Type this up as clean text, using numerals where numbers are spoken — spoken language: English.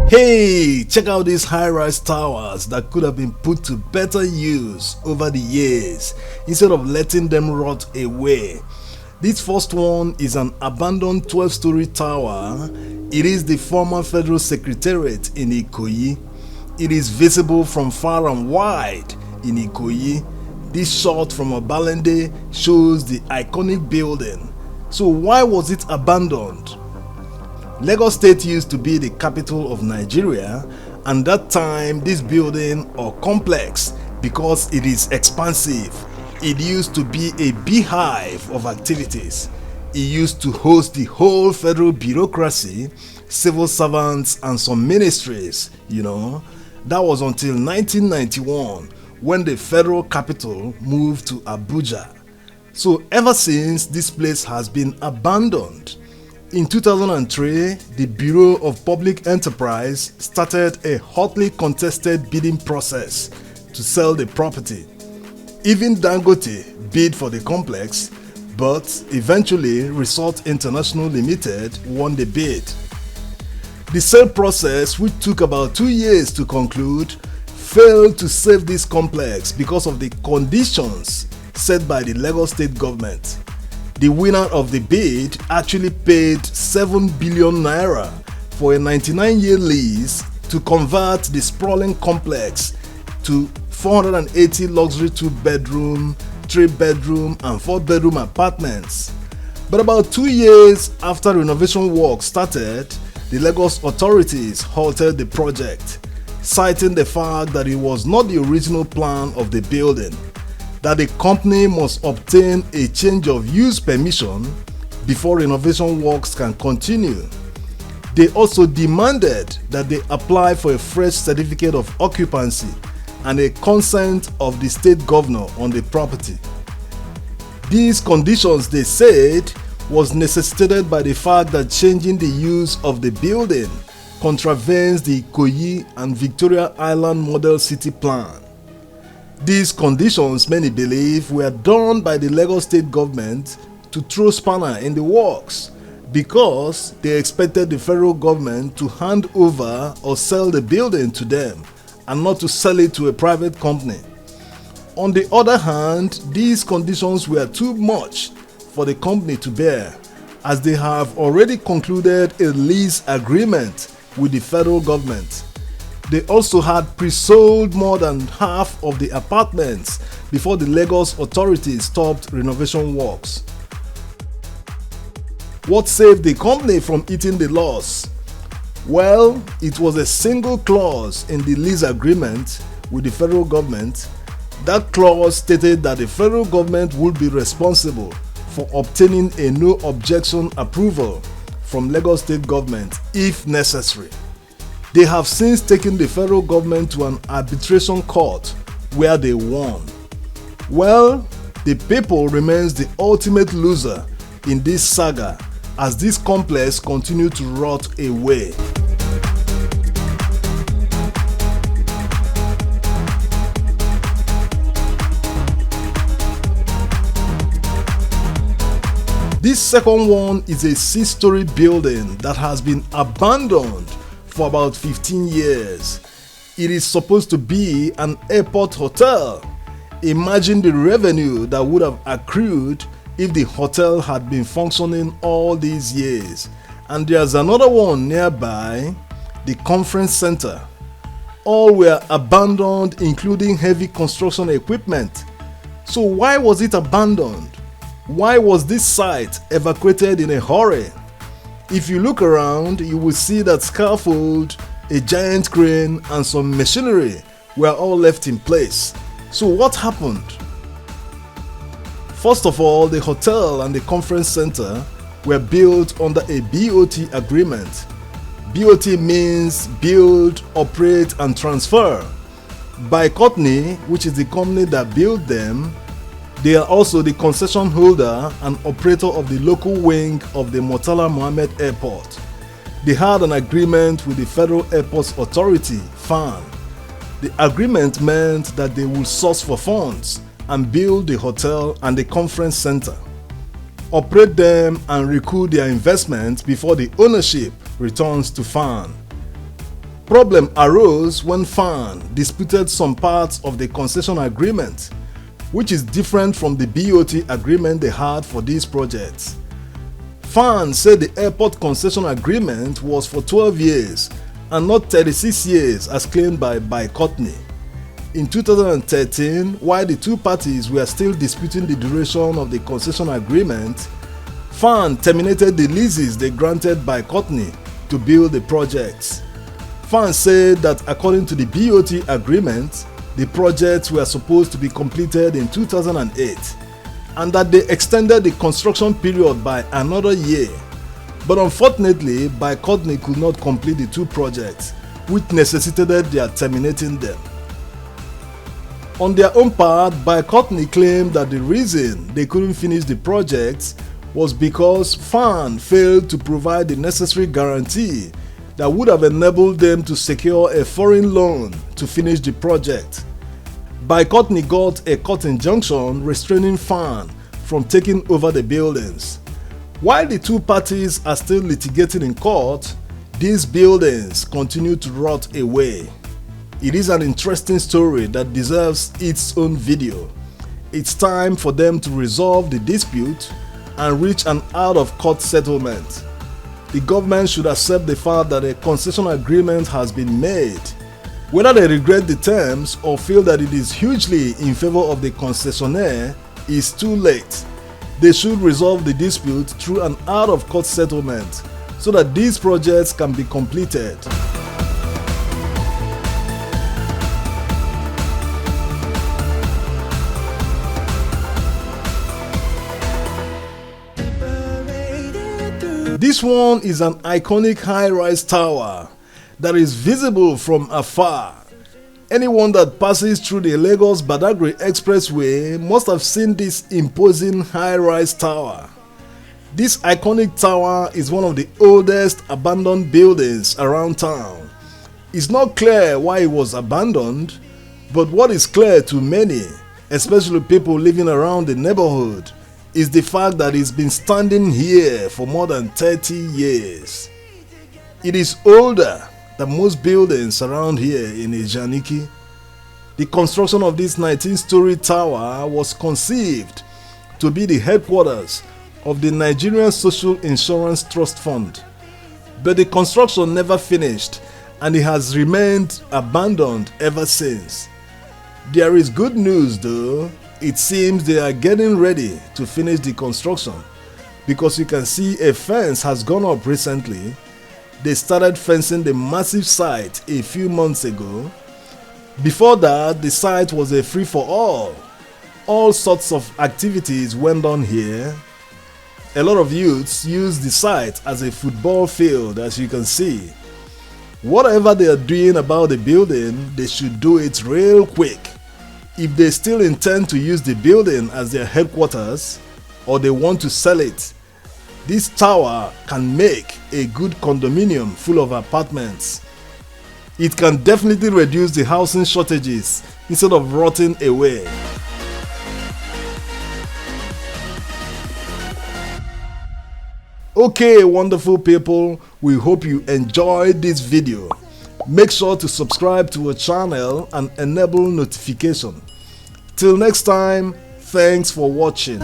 Hey, check out these high-rise towers that could have been put to better use over the years instead of letting them rot away. This first one is an abandoned 12-story tower. It is the former Federal Secretariat in Ikoyi. It is visible from far and wide in Ikoyi. This shot from Obalende shows the iconic building. So why was it abandoned? Lagos State used to be the capital of Nigeria, and that time this building or complex, because it is expansive, it used to be a beehive of activities. It used to host the whole federal bureaucracy, civil servants and some ministries, That was until 1991 when the federal capital moved to Abuja. So ever since, this place has been abandoned. In 2003, the Bureau of Public Enterprise started a hotly contested bidding process to sell the property. Even Dangote bid for the complex, but eventually Resort International Limited won the bid. The sale process, which took about 2 years to conclude, failed to save this complex because of the conditions set by the Lagos State government. The winner of the bid actually paid 7 billion naira for a 99-year lease to convert the sprawling complex to 480 luxury 2-bedroom, 3-bedroom and 4-bedroom apartments. But about 2 years after renovation work started, the Lagos authorities halted the project, citing the fact that it was not the original plan of the building, that the company must obtain a change of use permission before renovation works can continue. They also demanded that they apply for a fresh certificate of occupancy and a consent of the state governor on the property. These conditions, they said, was necessitated by the fact that changing the use of the building contravenes the Ikoyi and Victoria Island Model City Plan. These conditions, many believe, were done by the Lagos State government to throw spanner in the works because they expected the federal government to hand over or sell the building to them and not to sell it to a private company. On the other hand, these conditions were too much for the company to bear, as they have already concluded a lease agreement with the federal government. They also had pre-sold more than half of the apartments before the Lagos authorities stopped renovation works. What saved the company from eating the loss? Well, it was a single clause in the lease agreement with the federal government. That clause stated that the federal government would be responsible for obtaining a no objection approval from Lagos State government if necessary. They have since taken the federal government to an arbitration court where they won. Well, the people remains the ultimate loser in this saga as this complex continues to rot away. This second one is a 6-story building that has been abandoned for about 15 years. It is supposed to be an airport hotel. Imagine the revenue that would have accrued if the hotel had been functioning all these years. And there's another one nearby, the conference center. All were abandoned, including heavy construction equipment. So why was it abandoned? Why was this site evacuated in a hurry? If you look around, you will see that scaffold, a giant crane and some machinery were all left in place. So what happened? First of all, the hotel and the conference center were built under a BOT agreement. BOT means build, operate and transfer. By Courtney, which is the company that built them, they are also the concession holder and operator of the local wing of the Murtala Mohammed Airport. They had an agreement with the Federal Airports Authority, FAN. The agreement meant that they would source for funds and build the hotel and the conference center, operate them and recoup their investment before the ownership returns to FAN. Problem arose when FAN disputed some parts of the concession agreement, which is different from the BOT agreement they had for these projects. FAN said the airport concession agreement was for 12 years and not 36 years as claimed by Courtney. In 2013, while the two parties were still disputing the duration of the concession agreement, FAN terminated the leases they granted by Courtney to build the projects. FAN said that according to the BOT agreement, the projects were supposed to be completed in 2008 and that they extended the construction period by another year. But unfortunately, Courtney could not complete the two projects, which necessitated their terminating them. On their own part, Courtney claimed that the reason they couldn't finish the projects was because FAN failed to provide the necessary guarantee that would have enabled them to secure a foreign loan to finish the project. Courtney got a court injunction restraining FAN from taking over the buildings. While the two parties are still litigating in court, these buildings continue to rot away. It is an interesting story that deserves its own video. It's time for them to resolve the dispute and reach an out-of-court settlement. The government should accept the fact that a concession agreement has been made. Whether they regret the terms or feel that it is hugely in favor of the concessionaire is too late. They should resolve the dispute through an out-of-court settlement so that these projects can be completed. This one is an iconic high-rise tower that is visible from afar. Anyone that passes through the Lagos-Badagry Expressway must have seen this imposing high-rise tower. This iconic tower is one of the oldest abandoned buildings around town. It's not clear why it was abandoned, but what is clear to many, especially people living around the neighborhood, is the fact that it's been standing here for more than 30 years. It is older than most buildings around here in Ijaniki. The construction of this 19-story tower was conceived to be the headquarters of the Nigerian Social Insurance Trust Fund, but the construction never finished and it has remained abandoned ever since. There is good news though. It seems they are getting ready to finish the construction because you can see a fence has gone up recently. They started fencing the massive site a few months ago. Before that, the site was a free-for-all. All sorts of activities went on here. A lot of youths use the site as a football field, as you can see. Whatever they are doing about the building, they should do it real quick. If they still intend to use the building as their headquarters or they want to sell it, this tower can make a good condominium full of apartments. It can definitely reduce the housing shortages instead of rotting away. Okay, wonderful people, we hope you enjoyed this video. Make sure to subscribe to our channel and enable notification. Till next time, thanks for watching.